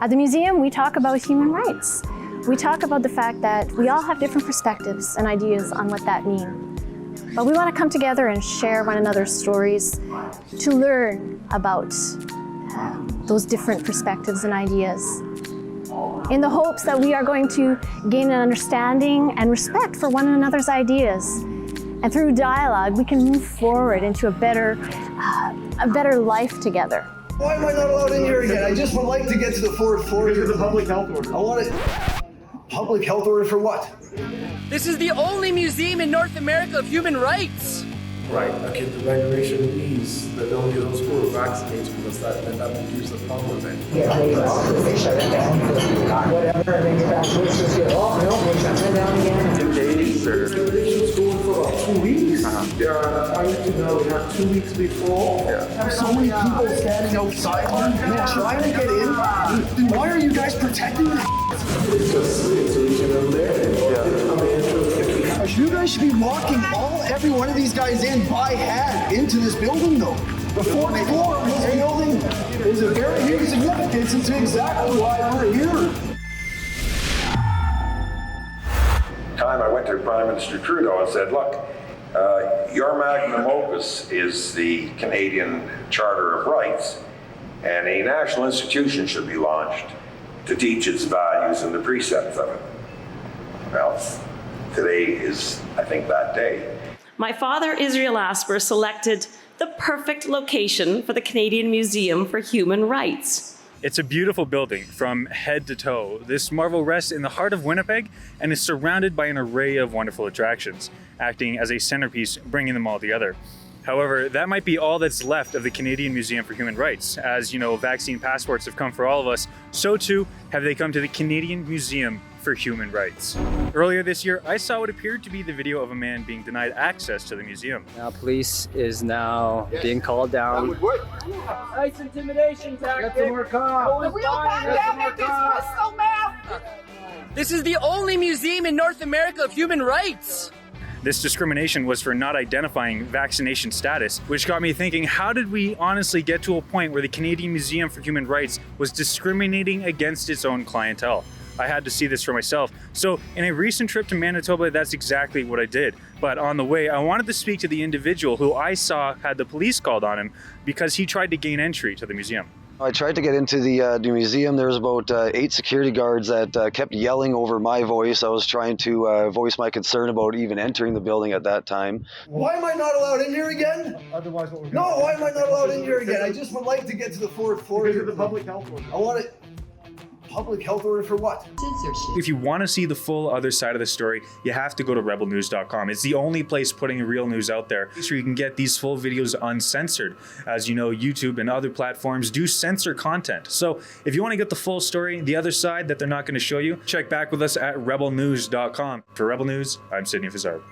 At the museum, we talk about human rights. We talk about the fact that we all have different perspectives and ideas on what that means. But we want to come together and share one another's stories to learn about those different perspectives and ideas, in the hopes that we are going to gain an understanding and respect for one another's ideas. And through dialogue, we can move forward into a better life together. Why am I not allowed in here again? I just would like to get to the fourth floor. Because of the public health order. I want it. Public health order for what? This is the only museum in North America of human rights. Right. Okay, the regulation means that only those who are vaccinated because that reduces the problem then. Yeah, they shut it down for whatever, and then you're back, let's just get off, no, we're shutting it down again. 2 days or? The regulation's going for about 2 weeks. I need to know we have 2 weeks before. Have so many people standing outside trying to get in. Then why are you guys protecting them? Because it's regional there. You guys should be walking every one of these guys in by hand into this building though. The fourth floor of this building is a very huge significance. It's exactly why we're here. Time I went to Prime Minister Trudeau and said, look, your magnum opus is the Canadian Charter of Rights, and a national institution should be launched to teach its values and the precepts of it. Well, today is, I think, that day. My father, Israel Asper, selected the perfect location for the Canadian Museum for Human Rights. It's a beautiful building from head to toe. This marvel rests in the heart of Winnipeg and is surrounded by an array of wonderful attractions, acting as a centerpiece, bringing them all together. However, that might be all that's left of the Canadian Museum for Human Rights. As you know, vaccine passports have come for all of us, so too have they come to the Canadian Museum for Human Rights. Earlier this year, I saw what appeared to be the video of a man being denied access to the museum. Now police is now being called down. Nice intimidation tactic. Get some more cops. The real pandemic is crystal meth. This is the only museum in North America of human rights. This discrimination was for not identifying vaccination status, which got me thinking, how did we honestly get to a point where the Canadian Museum for Human Rights was discriminating against its own clientele? I had to see this for myself. So in a recent trip to Manitoba, that's exactly what I did. But on the way, I wanted to speak to the individual who I saw had the police called on him because he tried to gain entry to the museum. I tried to get into the museum. There was about 8 security guards that kept yelling over my voice. I was trying to voice my concern about even entering the building at that time. Why am I not allowed in here again? Otherwise, what we're No, why am I not allowed in here again? I just would like to get to the fourth floor. Because of the public health order. I want it. Public health order for what? If you want to see the full other side of the story, you have to go to rebelnews.com. It's the only place putting real news out there. So you can get these full videos uncensored. As you know, YouTube and other platforms do censor content. So if you want to get the full story, the other side that they're not going to show you, check back with us at rebelnews.com. For Rebel News, I'm Sydney Fazard.